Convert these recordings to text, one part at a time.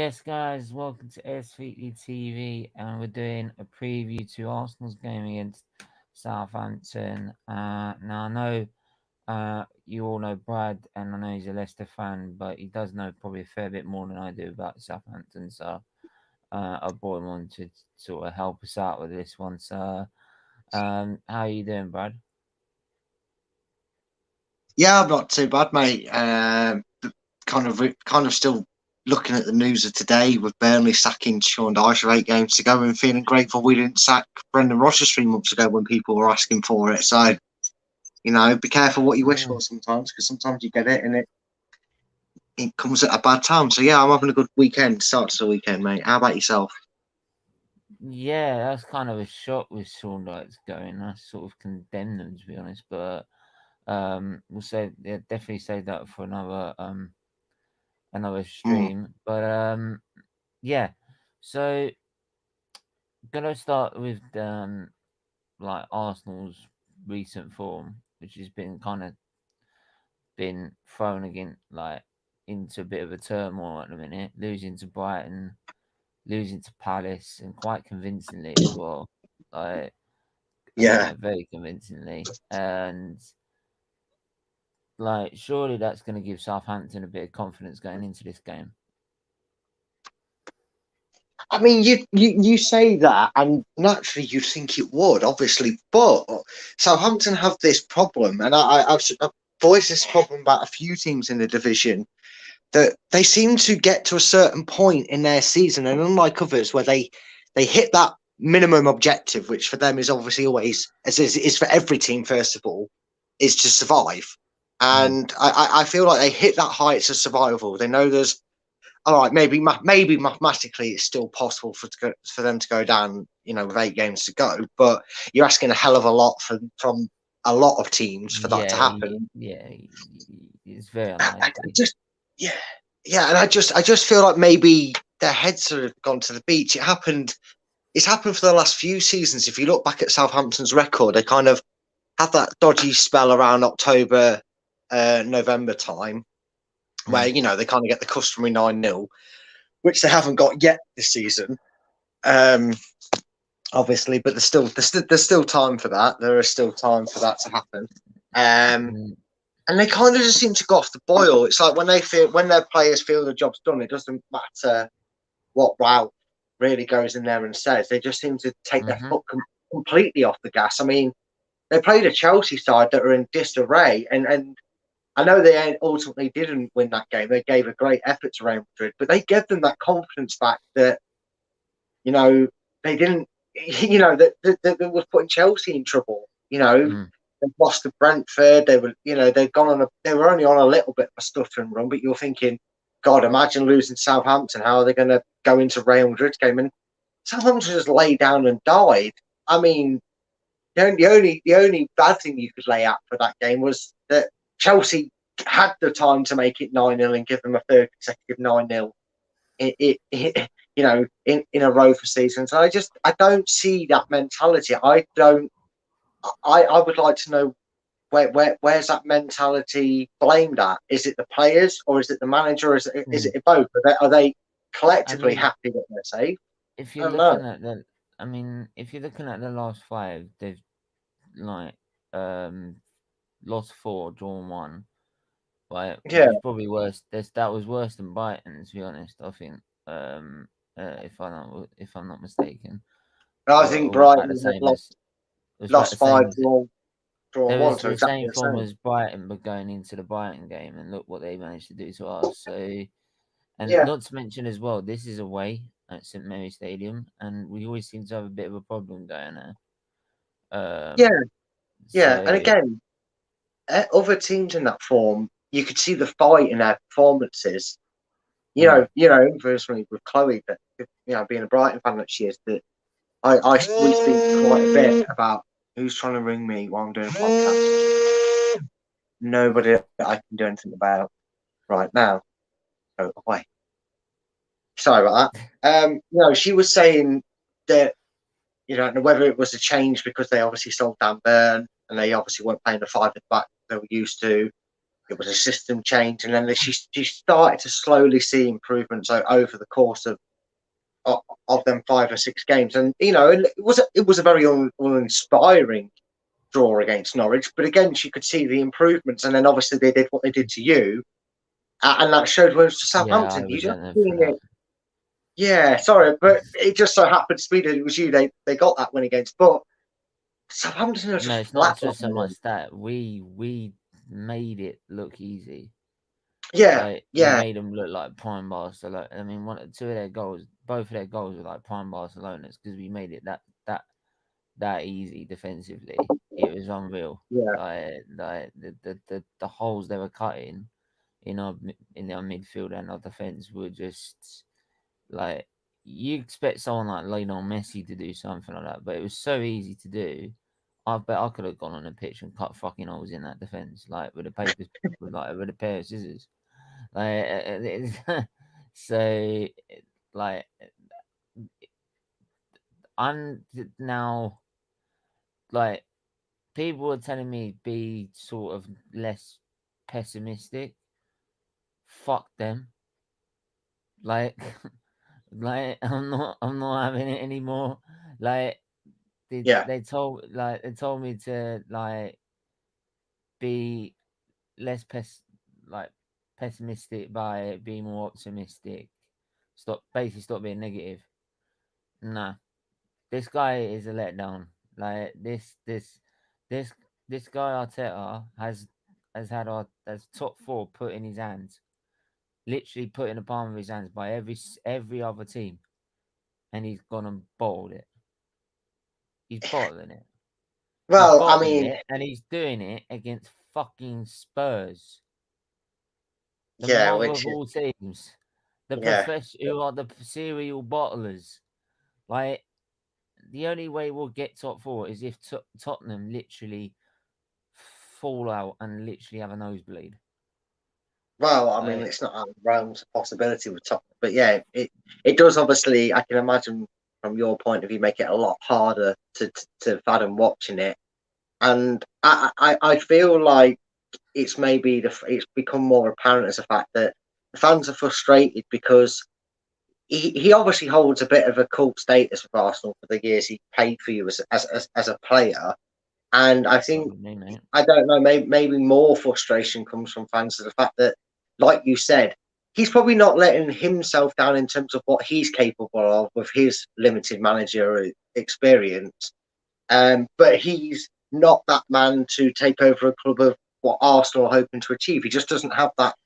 Yes, guys, welcome to SFeatleyTV, and we're doing a preview to Arsenal's game against Southampton. Now, I know you all know Brad, and I know he's a Leicester fan, but he does know probably a fair bit more than I do about Southampton, so I brought him on to sort of help us out with this one. So, how are you doing, Brad? Yeah, I'm not too bad, mate. Kind of still looking at the news of today with Burnley sacking Sean Dyche with 8 games to go and feeling grateful we didn't sack Brendan Rodgers 3 months ago when people were asking for it. So, be careful what you wish for sometimes, because sometimes you get it and it comes at a bad time. So, yeah, I'm having a good weekend, start to the weekend, mate. How about yourself? Yeah, that's kind of a shock with Sean Dyche going. I sort of condemned them, to be honest, but we'll say, yeah, definitely save that for another stream. But yeah, so gonna start with like Arsenal's recent form, which has been kind of been thrown again like into a bit of a turmoil at the minute, losing to Brighton, losing to Palace, and quite convincingly as well. Like Yeah. very convincingly, and like surely that's going to give Southampton a bit of confidence going into this game. I mean, you say that, and naturally you'd think it would, obviously, but Southampton have this problem, and I've voiced this problem about a few teams in the division, that they seem to get to a certain point in their season, and unlike others where they hit that minimum objective, which for them is obviously always, as is for every team, first of all, is to survive. And I feel like they hit that heights of survival. They know there's all right, maybe mathematically it's still possible for them to go down, with 8 games to go. But you're asking a hell of a lot from a lot of teams for that to happen. Yeah, it's very unlikely. And I just feel like maybe their heads have gone to the beach. It's happened for the last few seasons. If you look back at Southampton's record, they kind of had that dodgy spell around October, November time, where they kind of get the customary 9-0, which they haven't got yet this season. Obviously, but there's still time for that. There is still time for that to happen. And they kind of just seem to go off the boil. It's like when their players feel the job's done, it doesn't matter what Ralph really goes in there and says. They just seem to take their foot completely off the gas. I mean, they played a Chelsea side that are in disarray, and I know they ultimately didn't win that game. They gave a great effort to Real Madrid, but they gave them that confidence back that, they didn't, that was putting Chelsea in trouble. They lost to Brentford. They were, they were only on a little bit of a stuttering run, but you're thinking, God, imagine losing to Southampton. How are they going to go into Real Madrid's game? And Southampton just laid down and died. I mean, the only bad thing you could lay out for that game was that Chelsea had the time to make it 9-0 and give them a third consecutive 9-0 in a row for seasons. I don't see that mentality. I would like to know where's that mentality blamed at? Is it the players, or is it the manager, or is it both? Are they collectively happy that they're safe? If you're looking at if you're looking at the last 5, they've like lost 4, drawn 1. Right, which is probably worse. That was worse than Brighton, to be honest. I think, if I'm not mistaken. I think Brighton lost 5, drawn 1. So the exactly same form as Brighton, but going into the Brighton game, and look what they managed to do to us. So, and not to mention as well, this is away at St Mary's Stadium, and we always seem to have a bit of a problem going there. And again, other teams in that form, you could see the fight in their performances. Personally with Chloe, that being a Brighton fan that she is, that we speak quite a bit about who's trying to ring me while I'm doing a podcast. Nobody that I can do anything about right now. Go away. Sorry about that. She was saying that, whether it was a change because they obviously sold Dan Burn and they obviously weren't playing the 5 at the back they were used to. it was a system change, and then she started to slowly see improvements over the course of them 5 or 6 games. And it was a very uninspiring draw against Norwich, but again, she could see the improvements, and then obviously they did what they did to you, and that showed when it was to Yeah, Southampton. I You just resent them for seen that. it. Yeah, sorry, but it just so happened to be that it was you they got that win against. But Southampton are just No, it's not just so much flatlining. that we made it look easy. Yeah, Like we yeah, made them look like prime Barcelona. I mean, both of their goals were like prime Barcelona's because we made it that easy defensively. It was unreal. yeah. Like the holes they were cutting in our midfield and our defense were just like you expect someone like Lionel Messi to do something like that, but it was so easy to do. I bet I could have gone on a pitch and cut fucking holes in that defense, like with a pair of scissors. Like, so, like, I'm now like people are telling me be sort of less pessimistic. Fuck them. Like, like I'm not having it anymore. Like, Yeah. they told me to like be less like pessimistic by being more optimistic. Stop being negative. Nah, this guy is a letdown. Like this this guy Arteta has top 4 put in his hands, literally put in the palm of his hands by every other team, and he's gone and bottled it. He's bottling it. He's Well, I bottling mean, it, and he's doing it against fucking Spurs, the yeah, mother which of is all teams, yeah. who are the serial bottlers. Like the only way we'll get top 4 is if Tottenham literally fall out and literally have a nosebleed. Well, I mean, it's not out of the realms of possibility with Tottenham, but yeah, it does obviously. I can imagine from your point of view, make it a lot harder to fathom watching it, and I feel like it's maybe it's become more apparent as a fact that the fans are frustrated because he obviously holds a bit of a cult status with Arsenal for the years he paid for you as a player, and I think Probably, mate. I don't know, maybe more frustration comes from fans to the fact that, like you said, he's probably not letting himself down in terms of what he's capable of with his limited managerial experience. But he's not that man to take over a club of what Arsenal are hoping to achieve. He just doesn't have that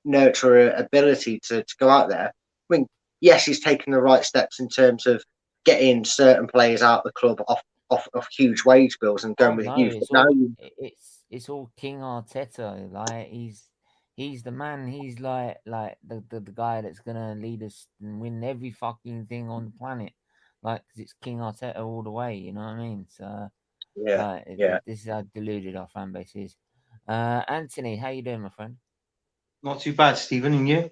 nurture ability to go out there. I mean, yes, he's taken the right steps in terms of getting certain players out of the club off huge wage bills and Oh going with no, youth. But now you, it's all King Arteta. Like he's the man. He's like the guy that's gonna lead us and win every fucking thing on the planet. Like 'cause it's King Arteta all the way. You know what I mean? So yeah, like yeah. this is how deluded our fan base is. Anthony, how you doing, my friend? Not too bad, Stephen, and you?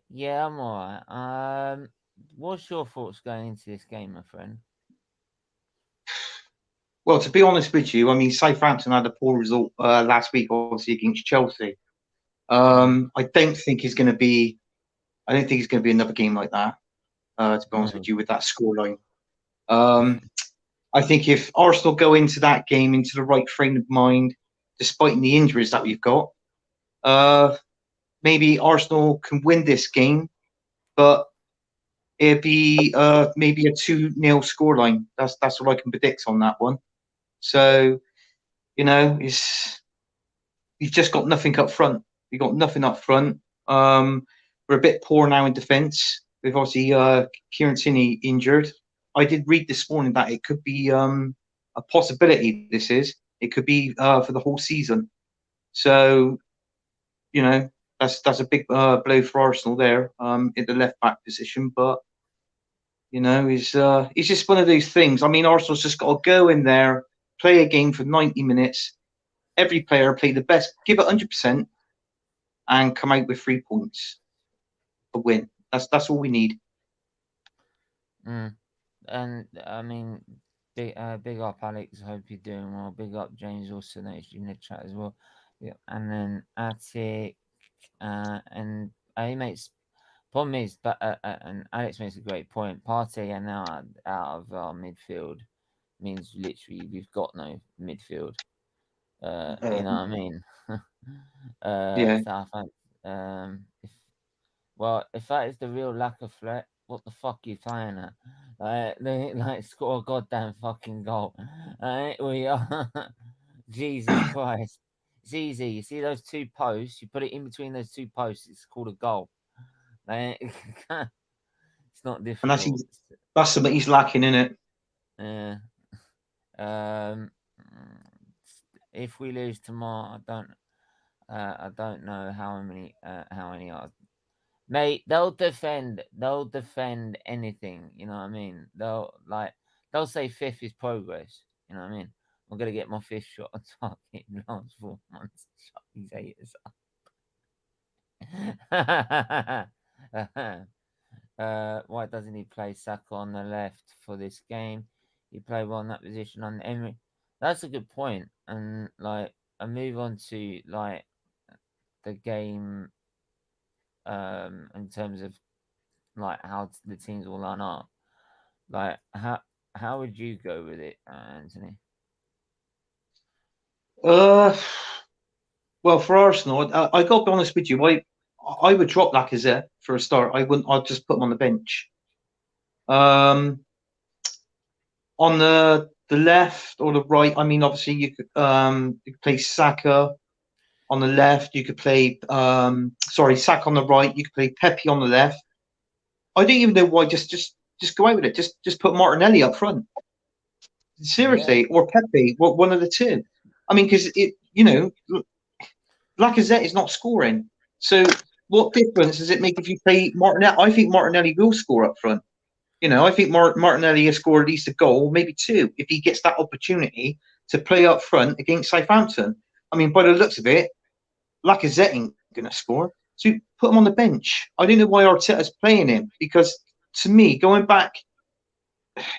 Yeah, I'm alright. What's your thoughts going into this game, my friend? Well, to be honest with you, I mean, Southampton had a poor result last week, obviously against Chelsea. I don't think it's going to be. I don't think it's going to be another game like that. To be honest No. with you, with that scoreline, I think if Arsenal go into that game into the right frame of mind, despite the injuries that we've got, maybe Arsenal can win this game, but it'd be maybe a 2-0 scoreline. That's what I can predict on that one. So, we've just got nothing up front. We've got nothing up front. We're a bit poor now in defence. We've obviously Kieran Tierney injured. I did read this morning that it could be a possibility. It could be for the whole season. So, that's a big blow for Arsenal there in the left back position. But it's just one of those things. I mean, Arsenal's just got to go in there, play a game for 90 minutes. Every player play the best, give it 100%, and come out with 3 points to win. That's all we need. And I mean, big up Alex. Hope you're doing well. Big up James. Also noticed you in the chat as well. Yeah, and then Attic, and he makes. Problem is, but and Alex makes a great point. Partey are now out of our midfield means literally we've got no midfield. You know what I mean? Yeah. Southampton. If that is the real lack of threat, what the fuck are you playing at? Like score a goddamn fucking goal. We are. Jesus Christ. It's easy. You see those two posts, you put it in between those two posts, it's called a goal. It's not And difficult. that's something he's lacking in it. Yeah. If we lose tomorrow, I don't know how many are. Mate, they'll defend anything, you know what I mean? They'll say fifth is progress, you know what I mean? I'm gonna get my fifth shot on target in the last 4 months. Shut these haters up. Why doesn't he play Saka on the left for this game? He played well in that position on Emery. That's a good point. And like I move on to like the game in terms of like how the teams will line up. Like how would you go with it, Anthony? Well, for Arsenal, I got to be honest with you. I would drop Lacazette for a start. I wouldn't. I'd just put him on the bench. On the left or the right, I mean, obviously you could play Saka on the left. You could play Saka on the right. You could play Pepe on the left. I don't even know why. Just go out with it. Just put Martinelli up front. Seriously, or Pepe, one of the two. I mean, because Lacazette is not scoring. So what difference does it make if you play Martinelli? I think Martinelli will score up front. I think Martinelli has scored at least a goal, maybe two, if he gets that opportunity to play up front against Southampton. I mean, by the looks of it, Lacazette ain't going to score. So put him on the bench. I don't know why Arteta's playing him, because to me, going back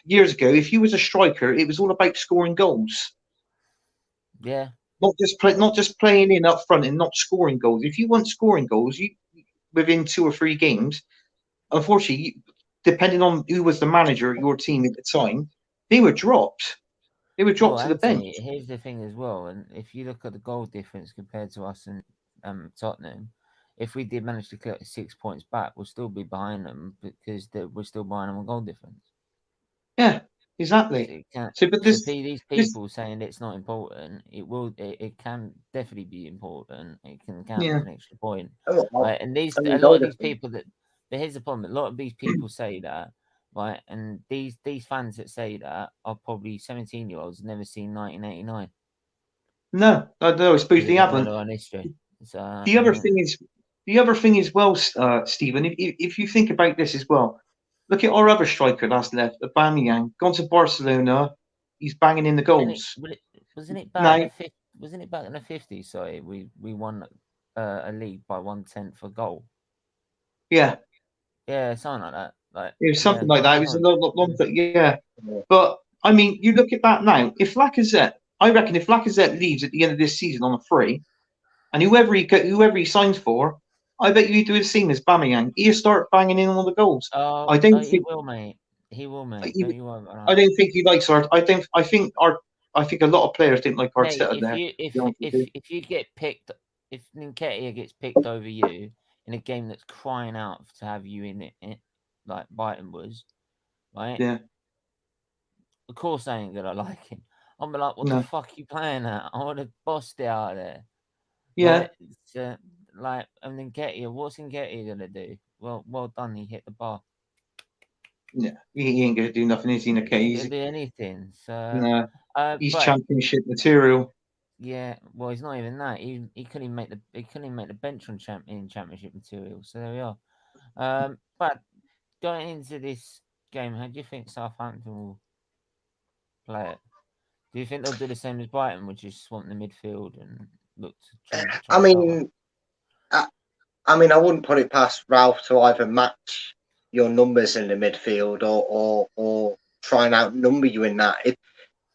years ago, if you was a striker, it was all about scoring goals. Yeah. Not just playing in up front and not scoring goals. If you want scoring goals, you within 2 or 3 games, unfortunately, depending on who was the manager of your team at the time, they were dropped. They were dropped to the bench. Here's the thing as well, and if you look at the goal difference compared to us and Tottenham, if we did manage to get 6 points back, we'll still be behind them because we're still behind them on goal difference. Yeah, exactly. These people saying it's not important, it can definitely be important. It can count as an extra point. Right? And a lot of these people here's the problem. A lot of these people say that, right? And these fans that say that are probably 17-year-olds never seen 1989. No, I suppose they haven't. On history. So, the other thing is, well, Stephen, if you think about this as well, look at our other striker that's left, Aubameyang, gone to Barcelona. He's banging in the goals. Wasn't it back in the 50s? Sorry, we won a league by 1/10 for goal. Yeah, something like that. Like it was something like that. It was a long, yeah. But I mean, you look at that now. If Lacazette leaves at the end of this season on a free, and whoever he signs for, I bet you do the same as Aubameyang. He'll start banging in all the goals. I don't think he will, mate. He will, mate. I don't think he likes our. I think a lot of players didn't like Arteta there. If you get picked, if Nketiah gets picked over you in a game that's crying out to have you in it, like Brighton was, right? Yeah. Of course I ain't gonna like him. I'm like, what the fuck are you playing at? I would have bossed it out of there. Yeah. And Nketiah, what's Nketiah gonna do? Well done, he hit the bar. Yeah, he ain't gonna do nothing, is he? He ain't gonna do anything. So no, he's championship material. Yeah, well, he's not even that. He couldn't even make the bench on championship material. So there we are. But going into this game, how do you think Southampton will play it? Do you think they'll do the same as Brighton, which is swamp the midfield and look to try I mean, I wouldn't put it past Ralph to either match your numbers in the midfield or try and outnumber you in that.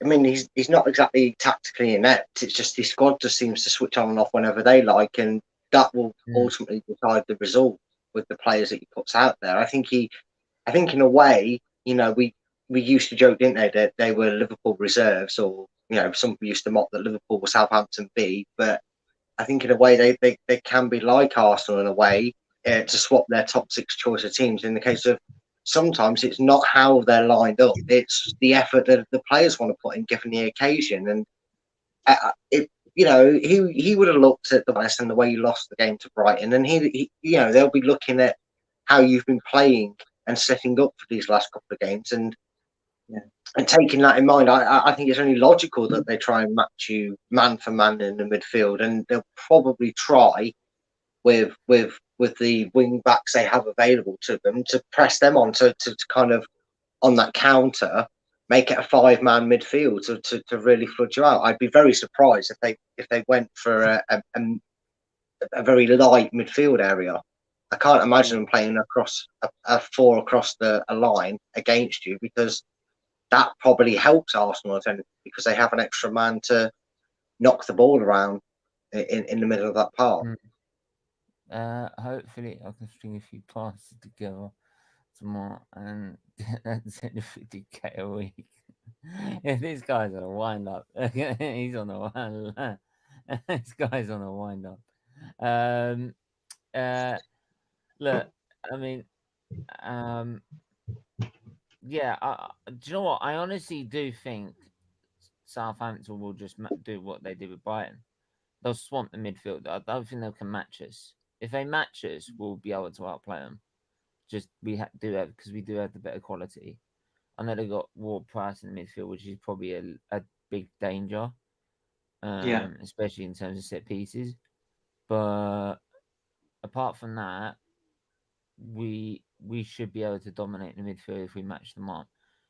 I mean, he's not exactly tactically inept. It's just his squad just seems to switch on and off whenever they like, and that will ultimately decide the result with the players that he puts out there. I think in a way, you know, we used to joke, didn't they, that they were Liverpool reserves, or you know, some people used to mock that Liverpool were Southampton B. But I think in a way they can be like Arsenal in a way, to swap their top 6 choice of teams. In the case of sometimes it's not how they're lined up; it's the effort that the players want to put in given the occasion. And it, you know, he would have looked at the West and the way you lost the game to Brighton, and he you know, they'll be looking at how you've been playing and setting up for these last couple of games, and taking that in mind, I think it's only logical that they try and match you man for man in the midfield, and they'll probably try with the wing backs they have available to them to press them on to kind of on that counter, make it a 5-man midfield to really flood you out. I'd be very surprised if they went for a very light midfield area. I can't imagine them playing across a 4 across a line against you, because that probably helps Arsenal because they have an extra man to knock the ball around in the middle of that part. Hopefully I can string a few passes together tomorrow and that's in 50k a week. Yeah, this guy's on a wind up. He's on a wind. This guy's on a wind up. Look, I mean, yeah. Do you know what? I honestly do think Southampton will just do what they did with Brighton. They'll swamp the midfield. I don't think they can match us. If they match us, we'll be able to outplay them. Just we do have, because we do have the better quality. I know they got Ward-Prowse in the midfield, which is probably a big danger, especially in terms of set pieces. But apart from that, we should be able to dominate the midfield if we match them up,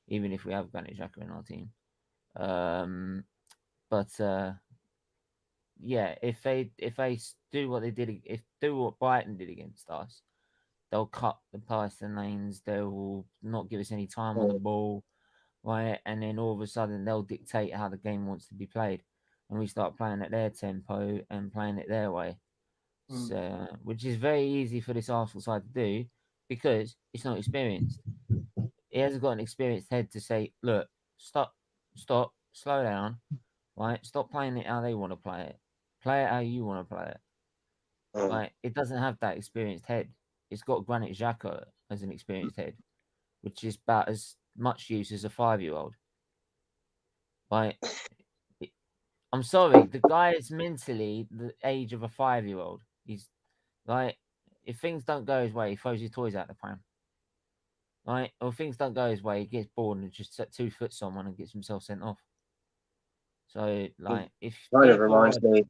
even if we have Granit Xhaka in our team. Yeah, if they do what they did, do what Brighton did against us, they'll cut the pass and lanes. They will not give us any time on the ball, right? And then all of a sudden they'll dictate how the game wants to be played, and we start playing at their tempo and playing it their way. So, which is very easy for this Arsenal side to do because it's not experienced. He hasn't got an experienced head to say, "Look, stop, slow down, right? Stop playing it how they want to play it. Play it how you want to play it." Right? It doesn't have that experienced head. It's got Granit Xhaka as an experienced head, which is about as much use as a 5-year-old. Right? I'm sorry, the guy is mentally the age of a 5-year-old. He's like, if things don't go his way, he throws his toys out the pram. Right? Or if things don't go his way, he gets bored and just 2 foot someone and gets himself sent off. So, like, if kind of reminds me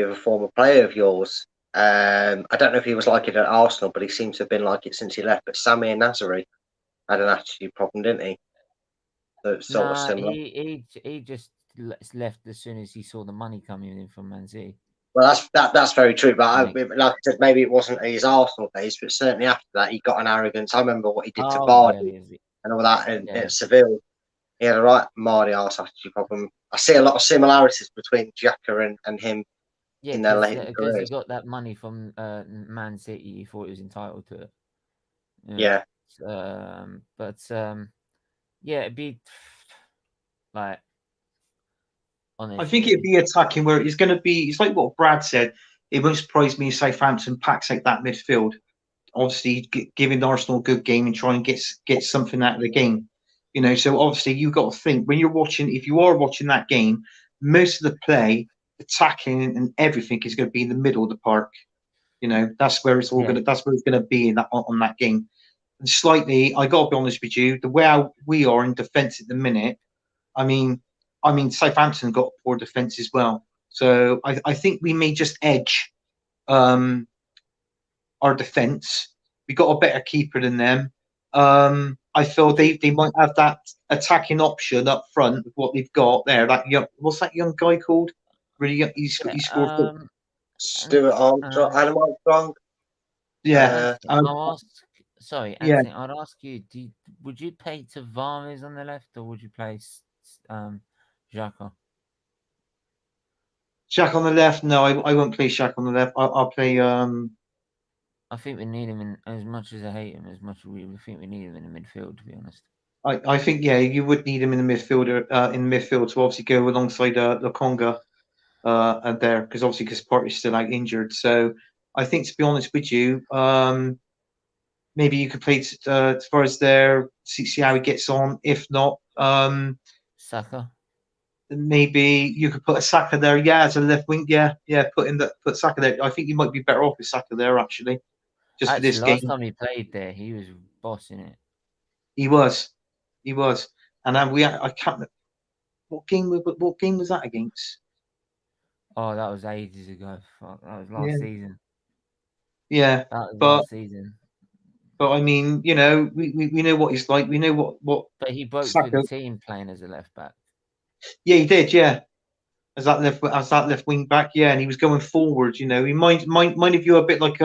of a former player of yours. I don't know if he was like it at Arsenal, but he seems to have been like it since he left. But Samir Nasri had an attitude problem, didn't he? So it's sort of similar. He just left as soon as he saw the money coming in from Man City. Well, that's very true. But like I said, maybe it wasn't his Arsenal days, but certainly after that, he got an arrogance. I remember what he did to Vardy and all that at Seville. He had a right Mardy arse attitude problem. I see a lot of similarities between Xhaka and him in their later careers. Because he got that money from Man City, he thought he was entitled to it. Yeah. Yeah, it'd be like, honestly, I think it'd be attacking where it's going to be. It's like what Brad said. It won't surprise me if Southampton packs out that midfield. Obviously, giving Arsenal a good game and trying to get something out of the game. You know, so obviously you've got to think when you're watching. If you are watching that game, most of the play, attacking and everything is going to be in the middle of the park. You know, that's where it's all going to. That's where it's going to be in that on that game. And slightly, I got to be honest with you, the way we are in defence at the minute. I mean, Southampton got poor defence as well. So I think we may just edge our defence. We got a better keeper than them. I feel they might have that attacking option up front with what they've got there. That young, what's that young guy called? Really young, he scored. Stuart Armstrong, Adam Armstrong. Yeah. Sorry, Anthony, I'd ask you, would you play Tavares on the left or would you play Xhaka. Shaq on the left? No, I won't play Shaq on the left. I'll play. I think we need him in, as much as I hate him, as much as we think we need him in the midfield, to be honest. I think you would need him in the midfielder in the midfield to obviously go alongside Lokonga there because obviously because Partey's still out injured. So I think to be honest with you, maybe you could play as far as there, see how he gets on. If not, Saka. maybe you could put a Saka there, as a left wing, put Saka there. I think you might be better off with Saka there actually, just for this last game. time he played there, he was bossing it. He was, and I can't. What game was that against? Oh, that was ages ago. Fuck, that was last season. Yeah, that was last season. But I mean, we know what he's like. We know what. But he broke through the team playing as a left back. Yeah, he did. Yeah, as that left wing back. Yeah, and he was going forward. He minded you a bit like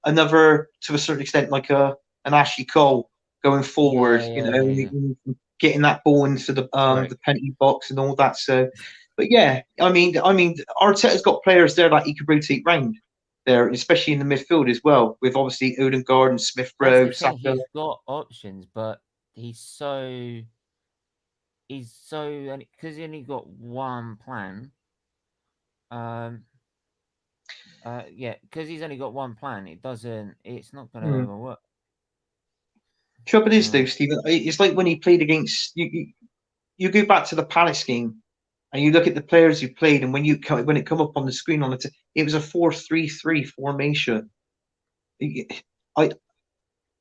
another, to a certain extent, like an Ashley Cole going forward. Getting that ball into the penalty box and all that. So, but yeah, I mean, Arteta's got players there that he could rotate round there, especially in the midfield as well, with obviously Odegaard and Smith Rowe. He's got options, but he's so because he only got one plan. Because he's only got one plan, it's not going to work. Trouble is though, Stephen, it's like when he played against you. You go back to the Palace game, and you look at the players who played, and when it come up on the screen it was a 4-3-3 formation. This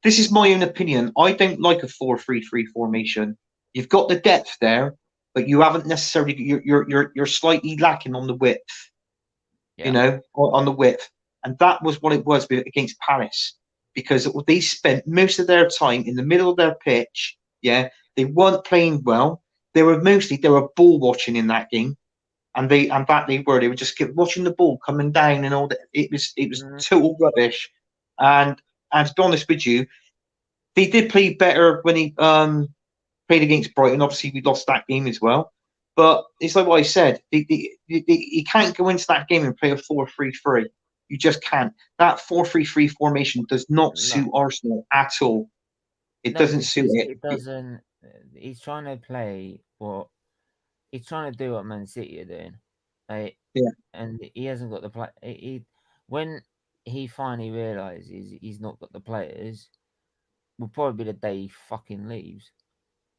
is my own opinion. I don't like a 4-3-3 formation. You've got the depth there, but you haven't necessarily. You're slightly lacking on the width. On the width, and that was what it was against Paris, because they spent most of their time in the middle of their pitch. Yeah, they weren't playing well. They were ball watching in that game, and they were just watching the ball coming down and all that. It was total rubbish. And to be honest with you, they did play better when he played against Brighton. Obviously, we lost that game as well. But it's like what I said. You can't go into that game and play a 4-3-3. You just can't. That 4-3-3 formation does not suit Arsenal at all. It doesn't suit it. It doesn't. He's trying to play what he's trying to do what Man City are doing. And he hasn't got the play. When he finally realizes he's not got the players, will probably be the day he fucking leaves.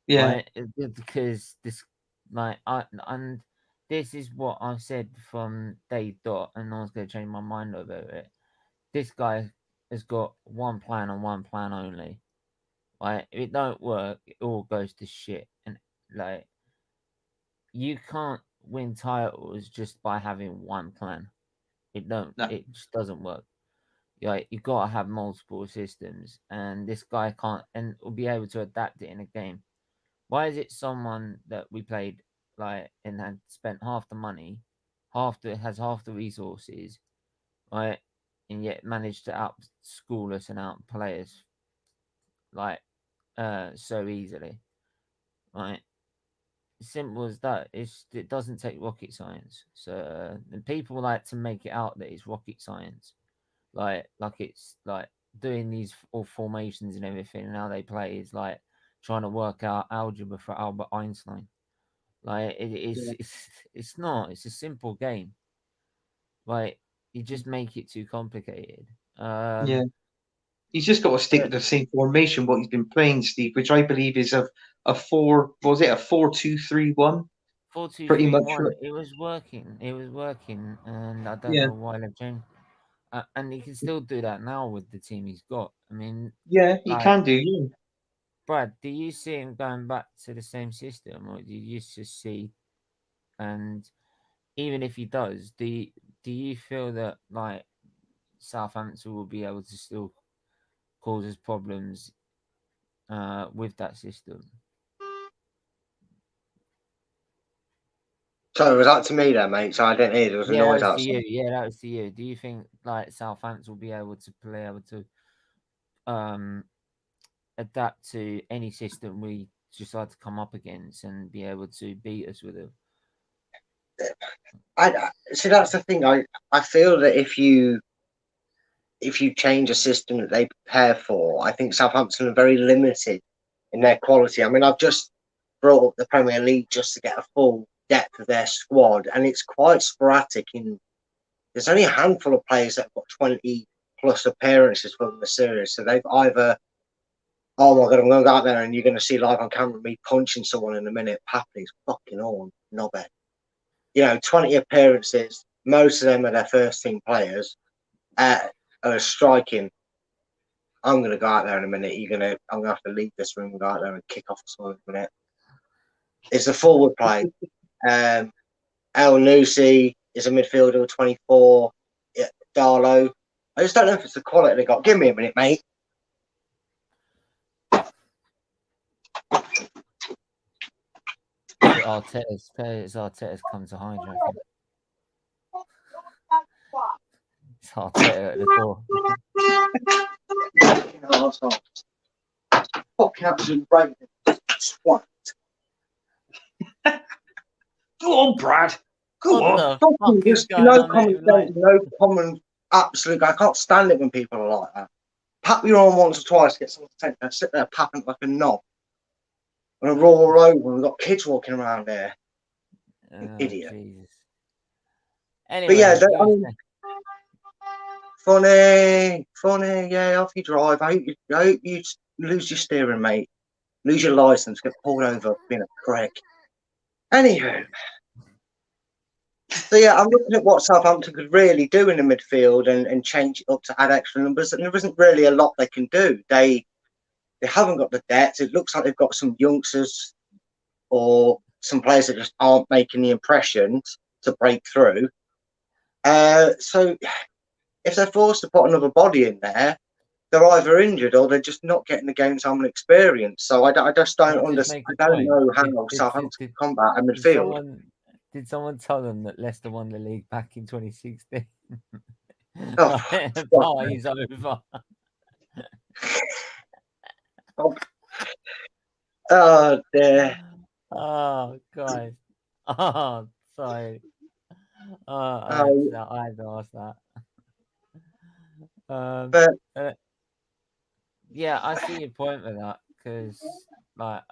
Yeah, right? Because this, and this is what I've said from day dot, and no one's going to change my mind over it. This guy has got one plan and one plan only. Right? If it don't work, it all goes to shit. And you can't win titles just by having one plan. It don't. No. It just doesn't work. You've got to have multiple systems, and this guy can't, and will be able to adapt it in a game. Why is it someone that we played and had spent half the money, has half the resources, right, and yet managed to outschool us and outplay us so easily, right? Simple as that. It doesn't take rocket science. So and people like to make it out that it's rocket science, like it's like doing these all formations and everything. And how they play is like trying to work out algebra for Albert Einstein. It's not. It's a simple game. You just make it too complicated. He's just got to stick with the same formation what he's been playing, Steve, which I believe is a 4-2-3-1. 4-2-3-1. Pretty much. It was working. And I don't know why they've changed. And he can still do that now with the team he's got. I mean, he can do. Yeah. Brad, do you see him going back to the same system, or do you just see? And even if he does, do you feel that Southampton will be able to still cause us problems with that system? So was that to me there, mate? So I didn't hear. There was a noise outside. Yeah, that was to you. Do you think Southampton will be able to adapt to any system we decide to come up against and be able to beat us with it. I see. That's the thing. I feel that if you change a system that they prepare for, I think Southampton are very limited in their quality. I mean, I've just brought up the Premier League just to get a full depth of their squad, and it's quite sporadic. There's only a handful of players that have got 20 plus appearances from the series, so they've either, oh my god, I'm going to go out there and you're going to see live on camera me punching someone in a minute. Papley's fucking on, knobhead. 20 appearances. Most of them are their first team players. Are striking. I'm going to go out there in a minute. I'm going to have to leave this room and go out there and kick off someone in a minute. It's a forward play. El Nusi is a midfielder, 24. Darlow. I just don't know if it's the quality they got. Give me a minute, mate. Arteta's come to hide you, I think. It's Arteta at the door. Fucking absolute brain. Swat. Go on, Brad. Go on. No common absolute. I can't stand it when people are like that. Pap you on once or twice, get someone to take and sit there papping like a knob. And a roll over, and we've got kids walking around there. Idiot. Jesus. Anyway, but yeah, funny. Yeah, off you drive. I hope you lose your steering, mate. Lose your license, get pulled over for being a prick. Anywho. So yeah, I'm looking at what Southampton could really do in the midfield and change it up to add extra numbers. And there isn't really a lot they can do. They haven't got the depth. It looks like they've got some youngsters or some players that just aren't making the impressions to break through. So if they're forced to put another body in there, they're either injured or they're just not getting the game time and experience. So I just don't understand. I don't know how Southampton can combat a midfield. Did someone tell them that Leicester won the league back in 2016? Oh, party's over. Oh dear. Oh God. Oh, sorry. I had to ask that. Yeah, I see your point with that because, like,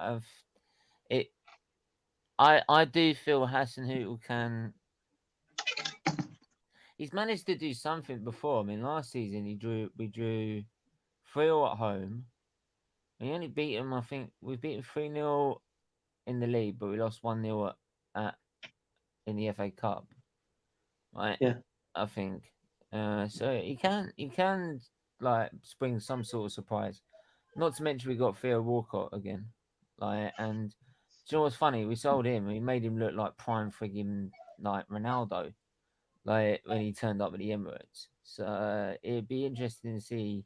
I do feel Hasenhüttl can. He's managed to do something before. I mean, last season we drew 3-0 at home. We only beat him. I think we beat him 3-0 in the league, but we lost 1-0 in the FA Cup. Right? Yeah, I think. So he can like spring some sort of surprise. Not to mention we got Theo Walcott again. Like, and do you know what's funny? We sold him. We made him look like prime frigging like Ronaldo, like when he turned up at the Emirates. So it'd be interesting to see.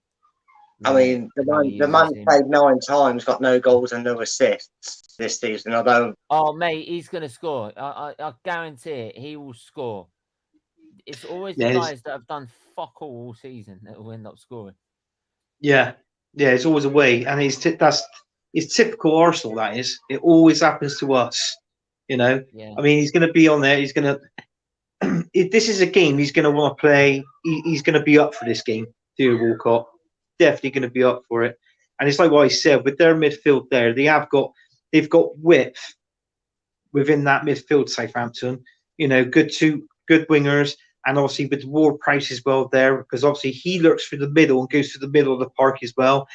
I mean, the man played 9 times, got no goals and no assists this season. Oh, mate, he's gonna score. I guarantee it. He will score. It's always the guys that have done fuck all season that will end up scoring. Yeah, it's always a way, and it's typical Arsenal. That is, it always happens to us. Yeah. I mean, he's going to be on there. He's going to. This is a game he's going to want to play. He's going to be up for this game. Theo Walcott definitely going to be up for it. And it's like what I said with their midfield. There, they've got width within that midfield. Southampton, good wingers. And obviously with Ward-Prowse as well there, because obviously he lurks through the middle and goes through the middle of the park as well.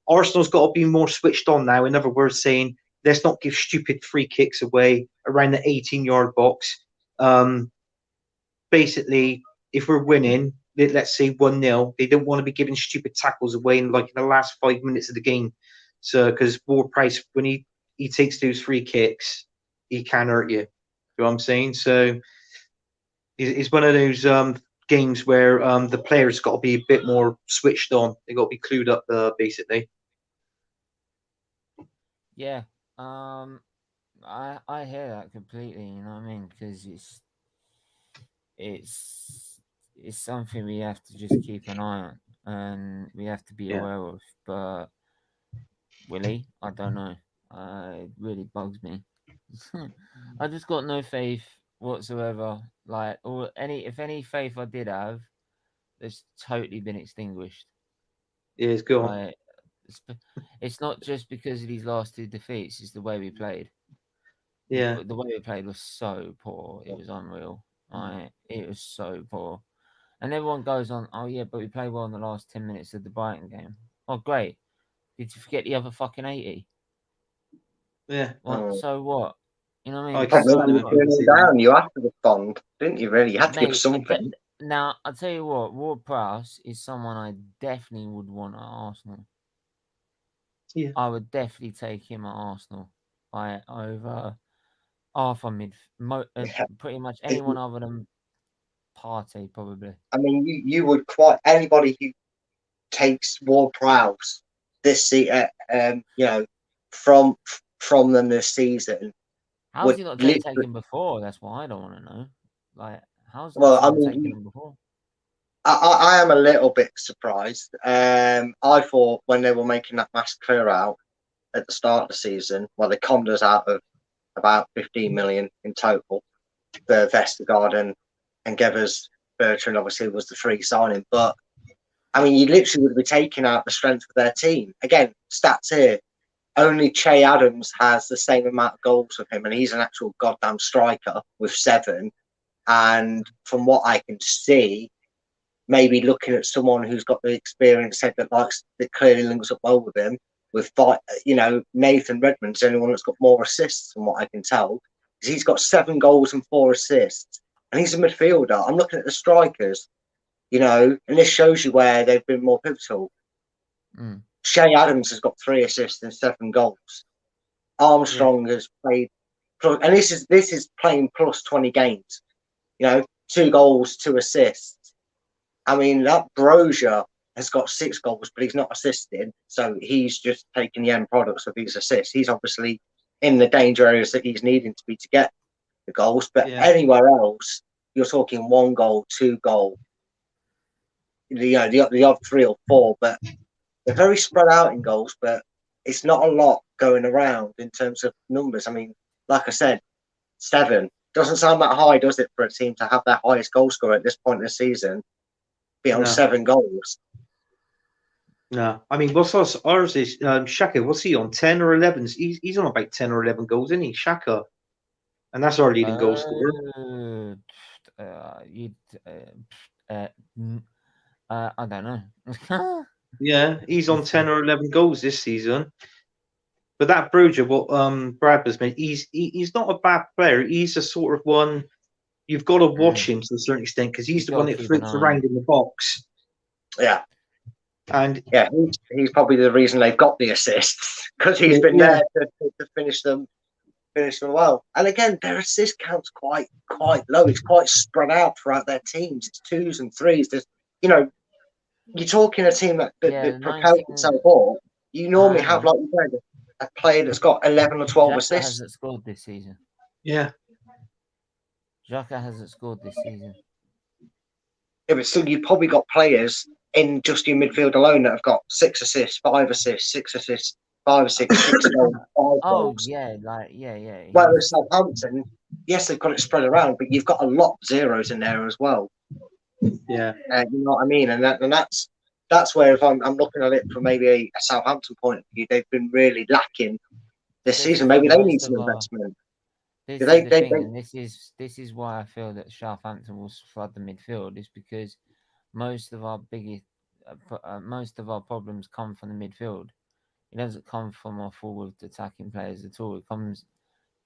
Arsenal's got to be more switched on now. In other words, saying, let's not give stupid free kicks away around the 18-yard box. Basically, if we're winning, let's say 1-0, they don't want to be giving stupid tackles away in the last 5 minutes of the game. So, because Ward-Prowse, when he takes those free kicks, he can hurt you. You know what I'm saying? So, it's one of those games where the players got to be a bit more switched on. They got to be clued up, basically. Yeah, I hear that completely. You know what I mean? Because it's something we have to just keep an eye on and we have to be aware of. But will he? I don't know. It really bugs me. I just got no faith whatsoever. Like, or if any faith I did have, it's totally been extinguished. Yeah, it's gone. Like, it's not just because of these last two defeats; it's the way we played. Yeah. The way we played was so poor; it was unreal. Like, it was so poor. And everyone goes on, oh yeah, but we played well in the last 10 minutes of the Brighton game. Oh great! Did you forget the other fucking 80? Yeah. What? So what? You know what I mean? I But So can't when do you what? it. turn them down, you have to respond, didn't you? Really, you had to give Mate, something. now I'll tell you what, Ward-Prowse is someone I definitely would want at Arsenal. Yeah. I would definitely take him at Arsenal over half on pretty much anyone other than Partey, probably. I mean, you would quite anybody who takes Ward-Prowse this season, you know, from them this season How's would he not getting literally. taken before? That's what I don't want to know. Like, how's not Well, I someone taken mean, him before? I am a little bit surprised. I thought when they were making that mass clear out at the start of the season, well, they conned us out of about 15 million in total. The Vestergaard and Gevers Bertrand obviously was the free signing, but I mean, you literally would be taking out the strength of their team. Again, stats here. Only Che Adams has the same amount of goals with him, and he's an actual goddamn striker with 7. And from what I can see, maybe looking at someone who's got the experience set that clearly links up well with him. With Nathan Redmond's the only one that's got more assists, from what I can tell, because he's got 7 goals and 4 assists, and he's a midfielder. I'm looking at the strikers, and this shows you where they've been more pivotal. Che Adams has got 3 assists and 7 goals. Armstrong has played, and this is playing plus 20 games. 2 goals, 2 assists. I mean, that Brozier has got 6 goals, but he's not assisted, so he's just taking the end products of his assists. He's obviously in the danger areas that he's needing to be to get the goals, but anywhere else, you're talking 1 goal, 2 goal, the odd 3 or 4, but they're very spread out in goals, but it's not a lot going around in terms of numbers. I mean, like I said, 7 doesn't sound that high, does it, for a team to have their highest goal scorer at this point in the season be on 7 goals? No, I mean, what's ours is Shaka. What's he on? 10 or 11? He's on about 10 or 11 goals, isn't he, Shaka? And that's our leading goal scorer. I don't know. Yeah, he's on 10 or 11 goals this season. But that Brozier, what Brad was made, he's not a bad player. He's a sort of one you've got to watch him to a certain extent because he's the one that floats around in the box. Yeah. And he's probably the reason they've got the assists, because he's been there to finish them well. And again, their assist count's quite low. It's quite spread out throughout their teams. It's 2s and 3s. There's, you're talking a team that propels itself up. You normally have, like you said, a player that's got 11 or 12 assists. Hasn't scored this season. Yeah. Xhaka hasn't scored this season. Yeah, but still, you've probably got players in just your midfield alone that have got 6 assists, 5 assists, 6 assists, 5 assists, 6 goals, 5 goals. Yeah. Whereas Southampton, yes, they've got it spread around, but you've got a lot of zeros in there as well. Yeah. You know what I mean? And that's where, if I'm looking at it from maybe a Southampton point of view, they've been really lacking this season. Maybe they need some investment. This is why I feel that Southampton will flood the midfield, is because most of our problems come from the midfield. It doesn't come from our forward attacking players at all. It comes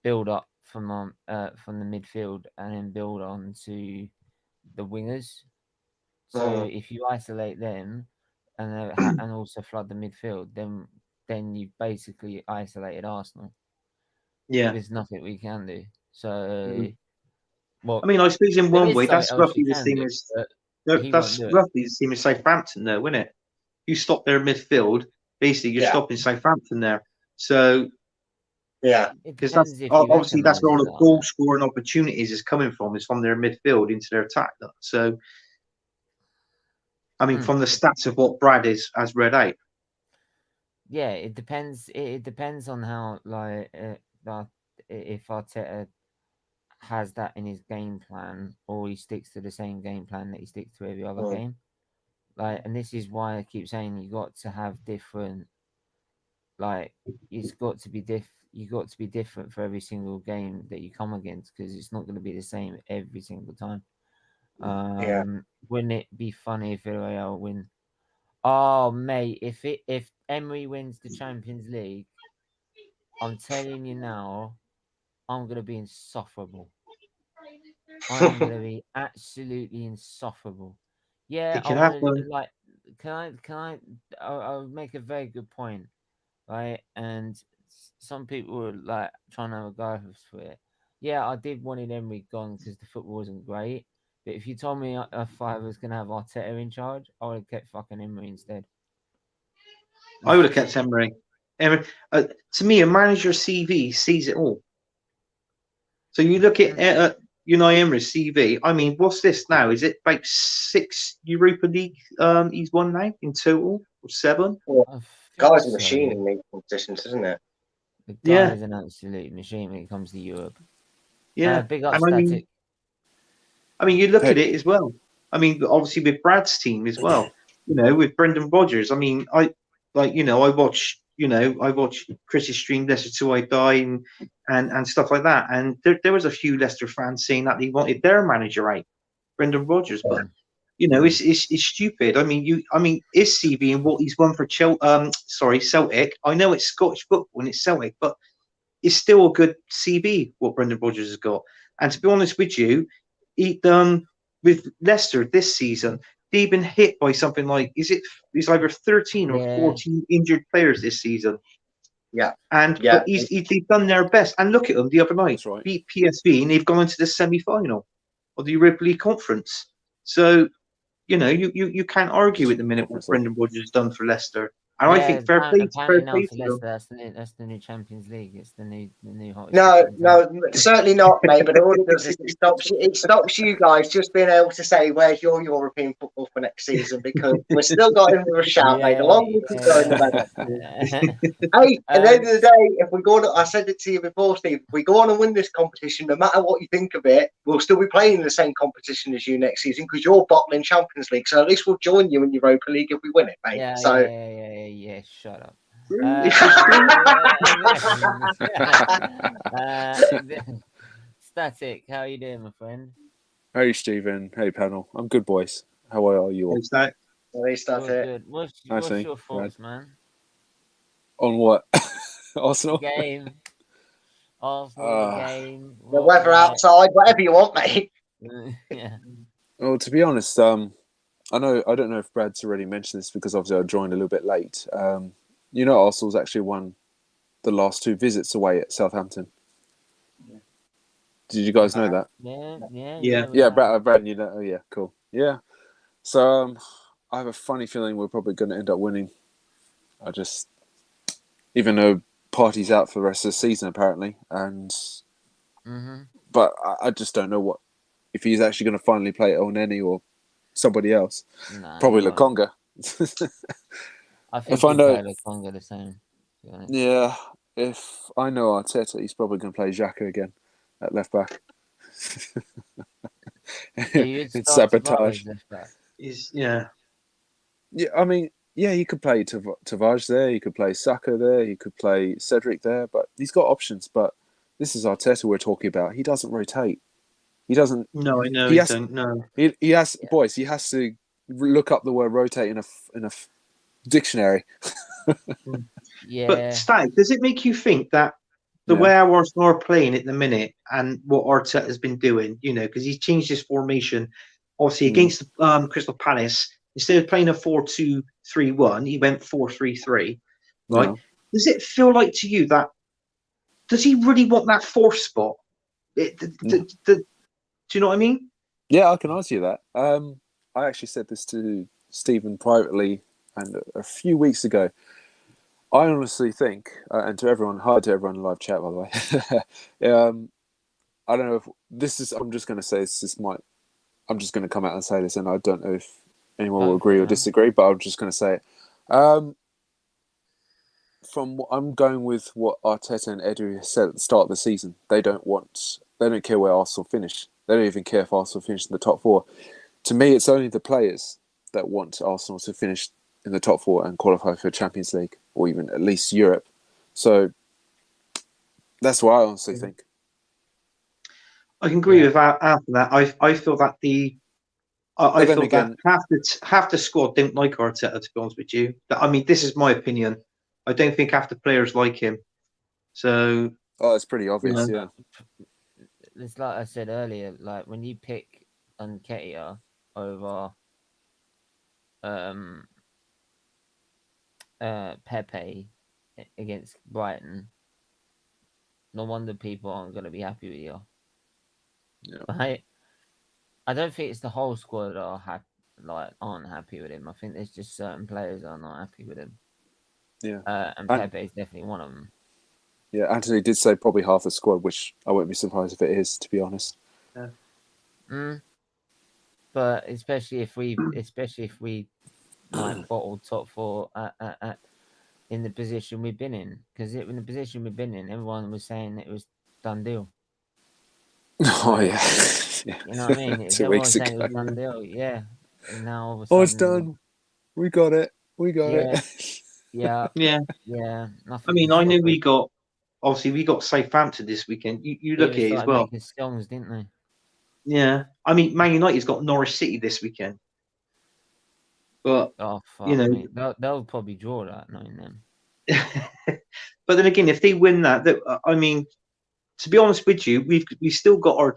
build up from the midfield and then build on to the wingers. So if you isolate them and also flood the midfield, then you've basically isolated Arsenal. Yeah, there's nothing we can do. So, well, I mean, I suppose in one way that's roughly the same as Southampton, though, isn't it? You stop their midfield, basically you're stopping Southampton there. So, because obviously that's where all the goal scoring opportunities is coming from, is from their midfield into their attack. So, I mean, from the stats of what Brad has read out. yeah, it depends. It depends on how if Arteta has that in his game plan, or he sticks to the same game plan that he sticks to every other game. And this is why I keep saying you got to have different. It's got to be You got to be different for every single game that you come against, because it's not going to be the same every single time. Wouldn't it be funny if Villarreal win? Oh, mate, if Emery wins the Champions League, I'm telling you now, I'm gonna be insufferable. I am gonna be absolutely insufferable. Yeah, It I can want to happen. I'll make a very good point, right? And some people were trying to have a go for it. Yeah, I did want Emery gone because the football wasn't great. But if you told me if I was gonna have Arteta in charge, I would have kept fucking Emery instead. I would have kept Emery. To me, a manager's CV sees it all. So you look at Unai Emery's CV. I mean, what's this now? Is it like 6 Europa League he's won now in total, or 7? Well, guy's a machine in these competitions, isn't it? The guy is an absolute machine when it comes to Europe. Yeah, big up and Static. I mean, you look at it as well. I mean, obviously with Brad's team as well. With Brendan Rodgers. I mean, I watch Chris's stream Leicester Till I Die and stuff like that. And there was a few Leicester fans saying that they wanted their manager out, Brendan Rodgers, but it's stupid. I mean, his CV and what he's won for Celtic. I know it's Scottish football and it's Celtic, but it's still a good CV what Brendan Rodgers has got. And to be honest with you, he with Leicester this season, they've been hit by something like it's either 13 or 14 injured players this season. Yeah, but they've done their best. And look at them the other night, right. beat PSV, and they've gone into the semi-final of the Europa League Conference. So you can't argue at the minute what Brendan Rodgers has done for Leicester. And I think fair play to Leicester, that's the new Champions League. It's the new hottest. No, certainly not, mate. But all it does is it stops you guys just being able to say where's your European football for next season, because we're still got him with a shout, mate. The longer we keep going, the better. Hey, at the end of the day, if we go on, I said it to you before, Steve. If we go on and win this competition, no matter what you think of it, we'll still be playing the same competition as you next season because you're bottling Champions League. So at least we'll join you in Europa League if we win it, mate. Yeah. Shut up. Static, how are you doing, my friend? Hey, Stephen. Hey, panel. I'm good, boys. How are you all? Good. What's your thoughts, man? On what? Arsenal? Game. Arsenal game. The weather outside, whatever you want, mate. Yeah. Well, to be honest, I don't know if Brad's already mentioned this because obviously I joined a little bit late. Arsenal's actually won the last 2 visits away at Southampton. Did you guys know that? Yeah. Brad, you know. Oh, yeah, cool. Yeah. So I have a funny feeling we're probably going to end up winning. Even though Party's out for the rest of the season apparently, but I just don't know if he's actually going to finally play it on any or somebody else. Probably Lokonga. I think he'll play Lokonga the same. Yeah, if I know Arteta, he's probably going to play Xhaka again at left back. It's sabotage. Yeah, I mean, you could play Tavares there, you could play Saka there, you could play Cedric there, but he's got options. But this is Arteta we're talking about. He doesn't rotate. He doesn't. No, I know he doesn't. No, he has boys. He has to look up the word rotate in a dictionary. Yeah. But Stag, does it make you think that the way our Arsenal are playing at the minute and what Arteta has been doing, because he's changed his formation, obviously against Crystal Palace, instead of playing a 4-2-3-1, he went 4-3-3. Right? No. Does it feel like to you that does he really want that 4th spot? Do you know what I mean? Yeah, I can answer that. I actually said this to Stephen privately and a few weeks ago. I honestly think, and to everyone, hi to everyone in live chat, by the way. I don't know if this is. I'm just going to say this is my. I'm just going to come out and say this, and I don't know if anyone will agree or disagree, but I'm just going to say it. I'm going with what Arteta and Edu said at the start of the season. They don't care where Arsenal finish. They don't even care if Arsenal finish in the top 4. To me, it's only the players that want Arsenal to finish in the top 4 and qualify for Champions League or even at least Europe. So that's what I honestly think. I can agree with that. After that, I feel that I feel again, that half the squad didn't like Arteta. To be honest with you, I mean, this is my opinion. I don't think half the players like him. So, it's pretty obvious, yeah. It's like I said earlier, like when you pick Nketiah over Pepe against Brighton, no wonder people aren't going to be happy with you. Yeah. Right? I don't think it's the whole squad that aren't happy with him. I think there's just certain players that are not happy with him. Yeah. And Pepe is definitely one of them. Yeah, Anthony did say probably half the squad, which I wouldn't be surprised if it is, to be honest. Yeah. But especially if we like bottled top 4 in the position we've been in, because in the position we've been in, everyone was saying it was done deal. Oh yeah. You know what I mean? Everyone was saying it was done deal. Yeah. And now all of a sudden, it's done. We got it. Yeah. I mean, I knew we got Southampton this weekend. You look at it as well. Making songs, didn't they? Yeah, I mean, Man United's got Norwich City this weekend, but they'll probably draw that, knowing them. But then again, if they win that, I mean, to be honest with you, we've still got our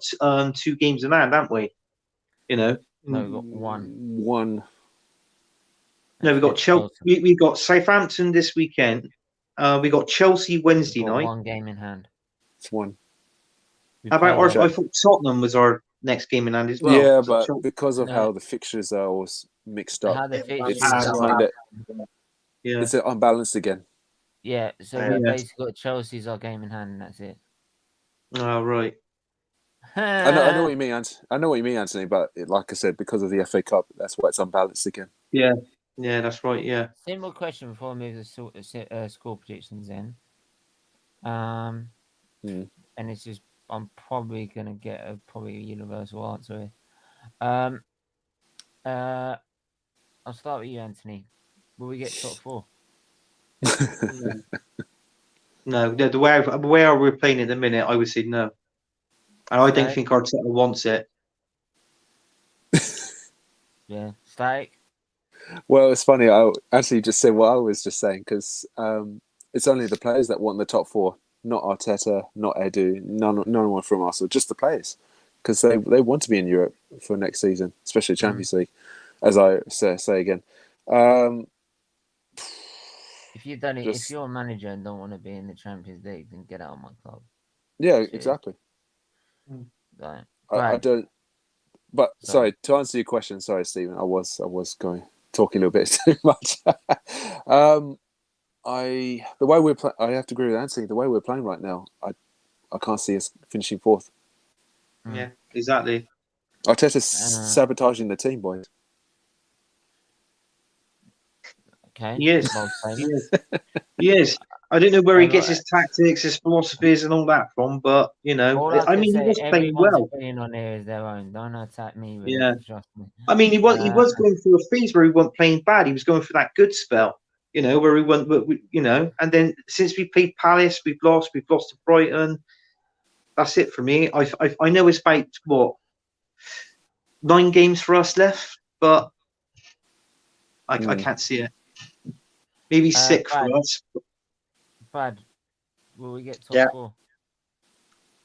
2 games in hand, haven't we? No, we've got one. No, we got Chelsea. We got Southampton this weekend. We got Chelsea Wednesday night. 1 game in hand. It's 1. How about I thought Tottenham was our next game in hand as well. Yeah, but because of how the fixtures are all mixed up, it's unbalanced again. Yeah, so we basically got Chelsea's our game in hand, and that's it. Oh, right. I know what you mean, Anthony. But like I said, because of the FA Cup, that's why it's unbalanced again. Yeah, that's right. Yeah. Simple question before I move the score predictions in. And it's just I'm probably gonna get a universal answer here. I'll start with you, Anthony. Will we get top 4? No, the way we're playing at the minute, I would say no. And I don't think Arteta wants it. Yeah, Static. Well, it's funny. I actually just said what I was just saying because it's only the players that want the top 4, not Arteta, not Edu, none from Arsenal, just the players, because they want to be in Europe for next season, especially Champions League, as I say again. If you've done it, if you're a manager and don't want to be in the Champions League, then get out of my club. Yeah, exactly. Right. I don't. But sorry, to answer your question, sorry, Stephen, I was talking a little bit too much. The way we're playing, I have to agree with Anthony. The way we're playing right now, I can't see us finishing 4th. Yeah, exactly. Arteta's sabotaging the team, boys. Okay. Yes. Yes. I don't know where he gets his tactics, his philosophies, and all that from, but I mean, he was playing well. Opinion on here is their own. Don't attack me. With trust me. I mean, he was going through a phase where he wasn't playing bad. He was going through that good spell, where he went, and then since we played Palace, we've lost to Brighton. That's it for me. I know it's about 9 games for us left, but I can't see it. Maybe 6 for us. Brad, will we get top 4?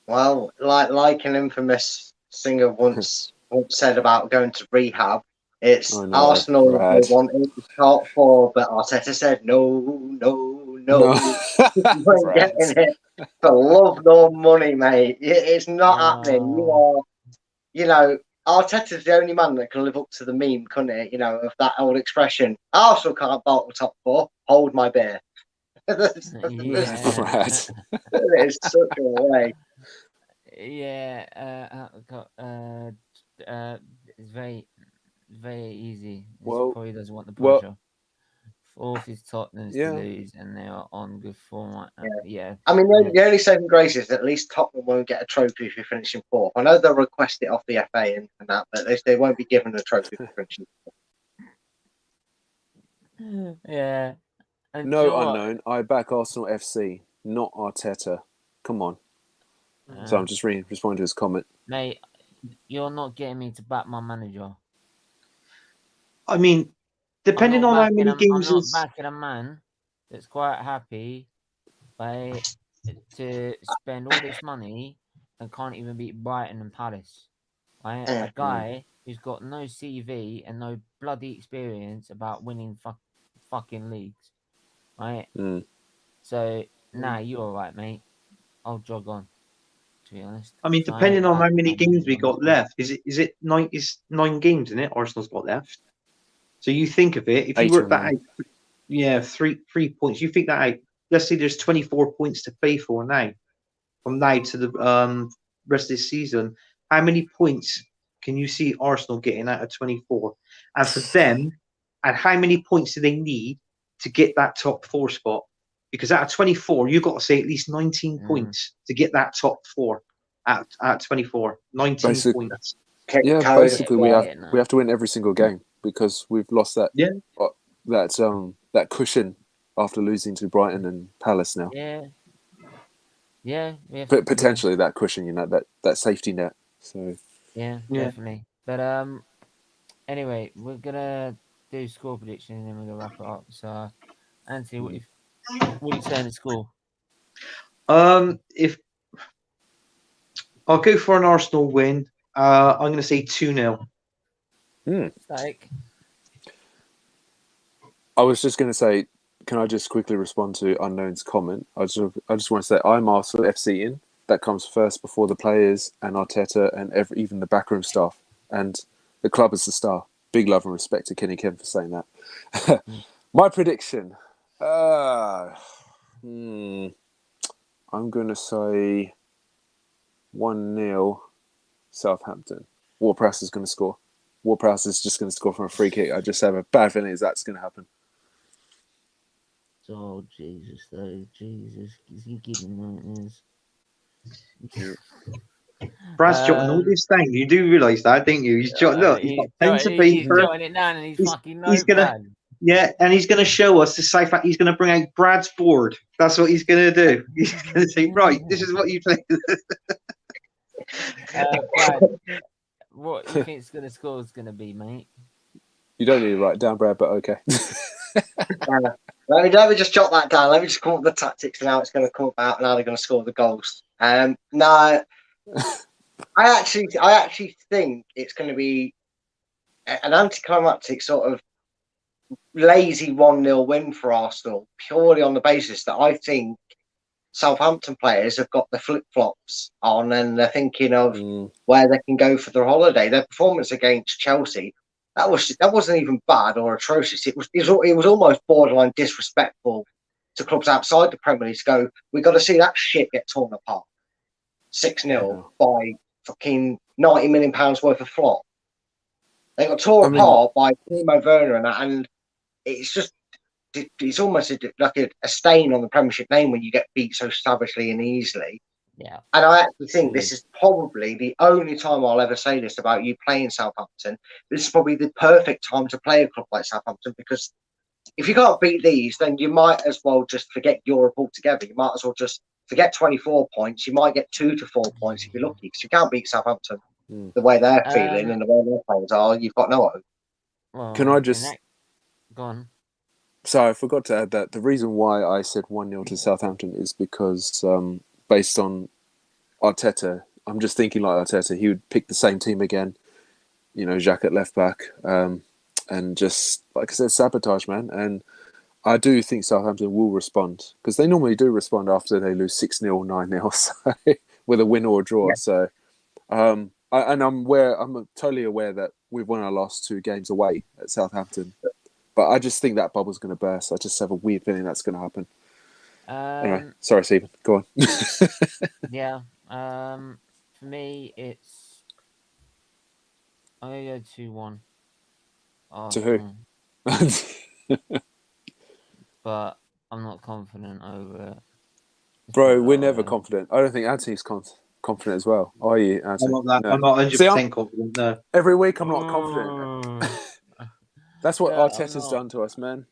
Well, like an infamous singer once said about going to rehab, it's Arsenal they wanted the top 4, but Arteta said no. You ain't getting it for love nor money, mate. It's not happening. Arteta's the only man that can live up to the meme, couldn't he? Of that old expression. Arsenal can't bottle top 4. Hold my beer. It's such a way. Yeah, it's very, very easy. Well, probably doesn't want the pressure. Fourth is Tottenham's to lose, and they are on good form right now. Yeah. I mean, the only saving grace is that at least Tottenham won't get a trophy if you're finishing fourth. I know they'll request it off the FA and that, but they won't be given a trophy for finishing fourth. Yeah. And no unknown. I back Arsenal FC, not Arteta. Come on. So I'm just responding to his comment. Mate, you're not getting me to back my manager. I mean, depending on how many games... I'm not backing a man that's quite happy to spend all this money and can't even beat Brighton and Palace. Right? A guy who's got no CV and no bloody experience about winning fucking leagues. Right? So, you're all right, mate. I'll jog on, to be honest. I mean, depending on how many games we got left, is it 9 games, isn't it? Arsenal's got left. So you think of it, if you work that out, 3 points, you think that out, let's say there's 24 points to play for now, from now to the rest of this season. How many points can you see Arsenal getting out of 24? And for them, and how many points do they need to get that top 4 spot? Because out of 24, you've got to say at least 19 points to get that top 4 at 24. 19 points. Yeah, basically we have to win every single game because we've lost that that cushion after losing to Brighton and Palace now. Yeah. But potentially that cushion, that safety net. So definitely. But anyway, we're gonna do score prediction and then we're gonna wrap it up. So Anthony, what are you saying to score? If I'll go for an Arsenal win, I'm going to say 2-0. Like, I was just going to say, can I just quickly respond to Unknown's comment? I just want to say I'm Arsenal FC in. That comes first before the players and Arteta and even the backroom staff. And the club is the star. Big love and respect to Kenny Kim for saying that. My prediction. I'm going to say 1-0 Southampton. Ward-Prowse is going to score. Ward-Prowse is just going to score from a free kick. I just have a bad feeling that's going to happen. Oh, Jesus, though. Jesus. Is he giving nightmares? Brad's jotting all this down. You do realise that, don't you? He's jotting up. He's got pen to paper. He's jotting it down and he's fucking notepad. Yeah, and he's going to show us the South. He's going to bring out Brad's board. That's what he's going to do. He's going to say, right, this is what you play. Brad, what you think the score is going to be, mate? You don't need to write it down, Brad, but okay. Let me just jot that down. Let me just come up with the tactics and how it's going to come about and how they're going to score the goals. No, I actually think it's going to be an anticlimactic sort of lazy 1-0 win for Arsenal, purely on the basis that I think Southampton players have got the flip-flops on and they're thinking of where they can go for their holiday. Their performance against Chelsea, that wasn't even bad or atrocious. It was almost borderline disrespectful to clubs outside the Premier League to go, we've got to see that shit get torn apart. 6-0 by fucking £90 million worth of flop. They got torn apart by Timo Werner and that, and it's almost like a stain on the Premiership name when you get beat so savagely and easily. Yeah. And I actually think this is probably the only time I'll ever say this about you playing Southampton. This is probably the perfect time to play a club like Southampton, because if you can't beat these, then you might as well just forget Europe altogether. You might as well just forget 24 points. You might get 2 to 4 points if you're lucky, because you can't beat Southampton the way they're feeling and the way their players are. You've got no hope. Well, can I just... Go on. Sorry, I forgot to add that the reason why I said 1-0 to Southampton is because based on Arteta, I'm just thinking like Arteta, he would pick the same team again, Jacques at left back, and just, like I said, sabotage, man. And I do think Southampton will respond, because they normally do respond after they lose 6-0, 9-0, so, with a win or a draw. Yeah. So, I'm totally aware that we've won our last 2 games away at Southampton. But I just think that bubble's going to burst. I just have a weird feeling that's going to happen. Anyway, sorry, Stephen. Go on. Yeah. For me, I'm going to go 2-1. To who? but I'm not confident over it. Bro, we're never confident. I don't think Anthony's confident as well. Are you, Anthony? I'm not that. No. I'm not 100% See, confident. No. every week I'm not confident. That's what Yeah, Arteta's done to us, man.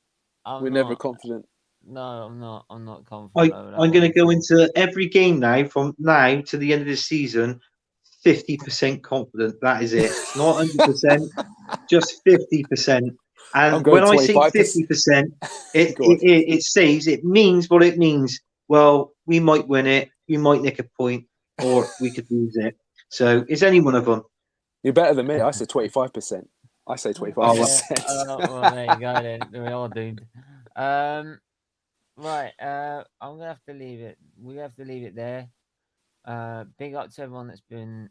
We're not never confident. No, I'm not. I'm not confident. I'm going to go into every game now, from now to the end of the season, 50% confident. That is it. Not 100%, just 50%. And when I say 50%, it says, it means what it means. Well, we might win it, we might nick a point, or we could lose it. So it's any one of them. You're better than me. I said 25%. I say 25%. Well, there you go then. We're all doomed. Right, I'm gonna have to leave it. We have to leave it there. Big up to everyone that's been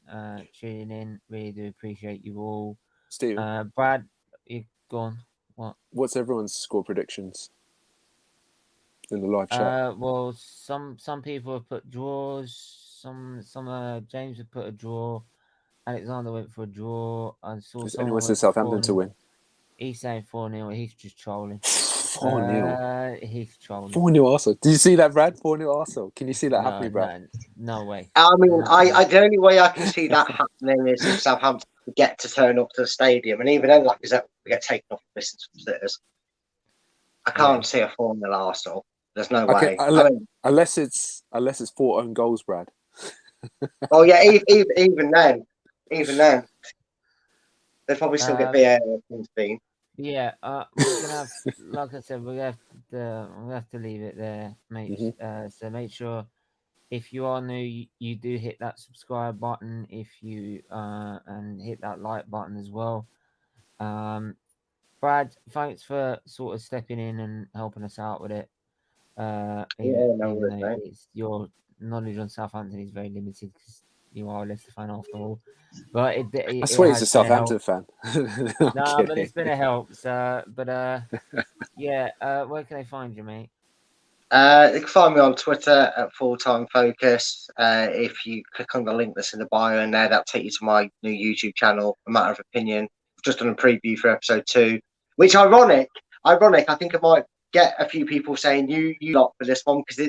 tuning in. Really do appreciate you all. Steven, Brad, you gone? What? What's everyone's score predictions in the live chat? Well, some people have put draws. Some James have put a draw. Alexander went for a draw. I saw Anyone said Southampton to win? He's saying 4-0. He's just trolling. 4-0. He's trolling. 4-0 Arsenal. Did you see that, Brad? 4-0 Arsenal. Can you see that happening, Brad? No way. I mean, the only way I can see that happening is if Southampton get to turn up to the stadium, and even then, like I said, we get taken off the list of visitors. I can't see a 4-0 Arsenal. There's no way. Unless it's 4 own goals, Brad. Oh yeah, even then, they'd probably still get VAR intervened. Yeah, we're gonna have, like I said, we're gonna have to leave it there, mate. So make sure, if you are new, you do hit that subscribe button. If you and hit that like button as well. Brad, thanks for sort of stepping in and helping us out with it. Even though your knowledge on Southampton is very limited because you are a Leicester fan after all. But I swear he's a Southampton fan. No, but it's been a help. So, but yeah, where can they find you, mate? You can find me on Twitter at Fulltime Focus. If you click on the link that's in the bio in there, that'll take you to my new YouTube channel, A Matter of Opinion. I've just done a preview for episode 2, which ironic. I think I might get a few people saying you lot for this one, because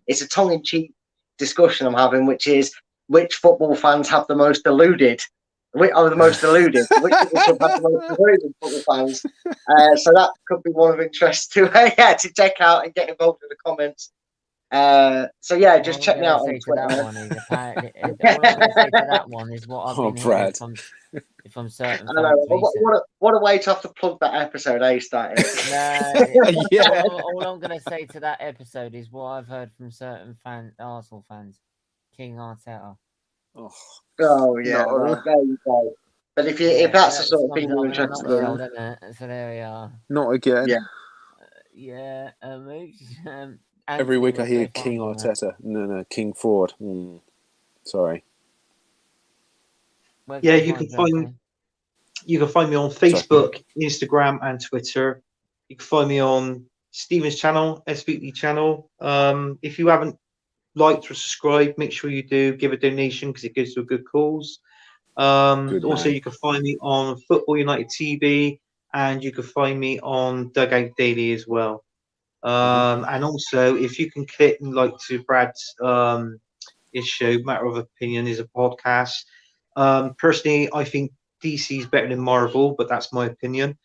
it's a tongue-in-cheek discussion I'm having, which is which football fans have the most deluded. Which are the most deluded? Which have the most deluded football fans? So that could be one of interest to to check out and get involved in the comments. So yeah, just check me out on Twitter. All I'm going to say to that one is what I've been hearing from certain fans. What a way to have to plug that episode, starting. Yeah. All I'm going to say to that episode is what I've heard from certain Arsenal fans. King Arteta. Oh yeah, well, there you go. But if that's the sort of thing you're interested in, so there we are. Not again. Yeah. Every week I hear King Arteta. No, King Fraud. Sorry. Yeah, you can find me on Facebook, Instagram, and Twitter. You can find me on Steven's channel, SFeatley channel. If you haven't liked or subscribed, make sure you do. Give a donation because it goes to a good cause. Also, you can find me on Football United TV, and you can find me on Dugout Daily as well. And also, if you can click and like to Brad's his show, Matter of Opinion, is a podcast. Personally, I think DC is better than Marvel, but that's my opinion.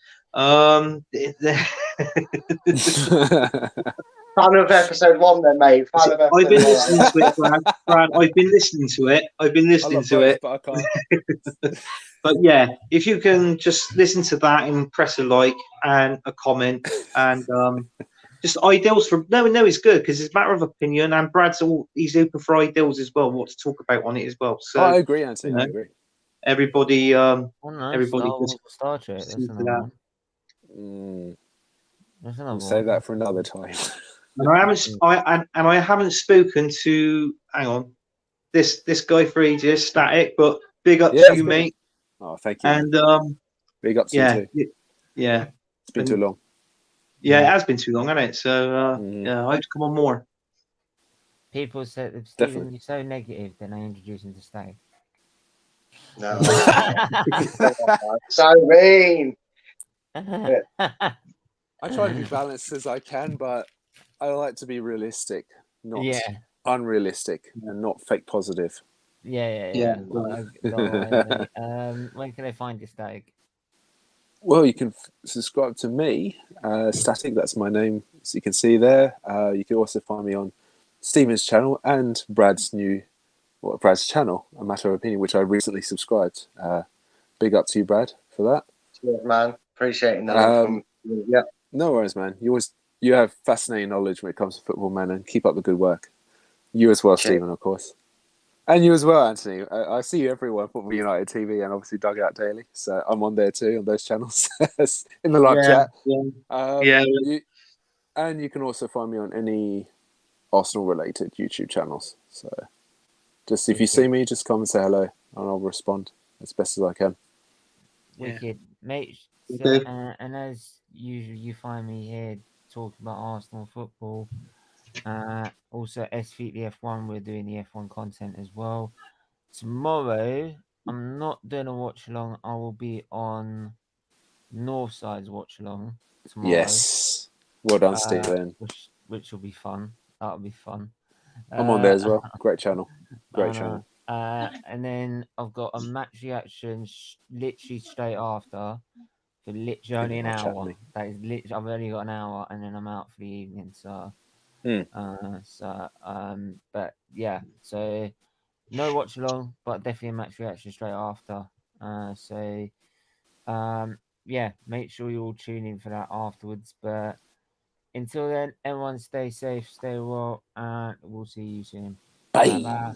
Fan of episode 1 then, mate. I've been listening to it, Brad. I've been listening to it. But I can't. But yeah, if you can just listen to that and press a like and a comment and just ideals for no, it's good because it's a matter of opinion, and he's open for ideals as well. What to talk about on it as well. So I agree, Anthony. I agree. Everybody, everybody just Star Trek. We'll save that for another time. And I haven't spoken to this guy for ages, Static, but big up to you, mate. Oh, thank you. And big up to you too. Yeah. It's been too long. Yeah, it has been too long, hasn't it? So I hope to come on more. People said, Stephen, you're so negative, then I introduce him to Static. No. So mean. I try to be balanced as I can, but I like to be realistic, not Yeah. unrealistic, and not fake positive. Yeah. Where can I find your Static? Well, you can subscribe to me, Static. That's my name, as you can see there. You can also find me on Steven's channel and Brad's channel, A Matter of Opinion, which I recently subscribed. Big up to you, Brad, for that. Cheers, man. Appreciating that. Yeah. No worries, man. You have fascinating knowledge when it comes to football, man, and keep up the good work. You as well, Stephen, of course. And you as well, Anthony. I see you everywhere on Football United TV and obviously Dugout Daily. So I'm on there too, on those channels, in the live chat. And you can also find me on any Arsenal-related YouTube channels. So just if you see me, just come and say hello, and I'll respond as best as I can. Wicked. Mate, and as usual, you find me here talking about Arsenal football. Also, SFeatley F1, we're doing the F1 content as well. Tomorrow, I'm not doing a watch along. I will be on Northside's watch along tomorrow. Yes. Well done, Stephen. Which will be fun. That'll be fun. I'm on there as well. Great channel. Great channel. And then I've got a match reaction literally straight after. For literally only an hour. That is literally, I've only got an hour, and then I'm out for the evening. So, but yeah, so no watch along, but definitely a match reaction straight after. Yeah, make sure you all tune in for that afterwards. But until then, everyone stay safe, stay well, and we'll see you soon. Bye. Bye-bye.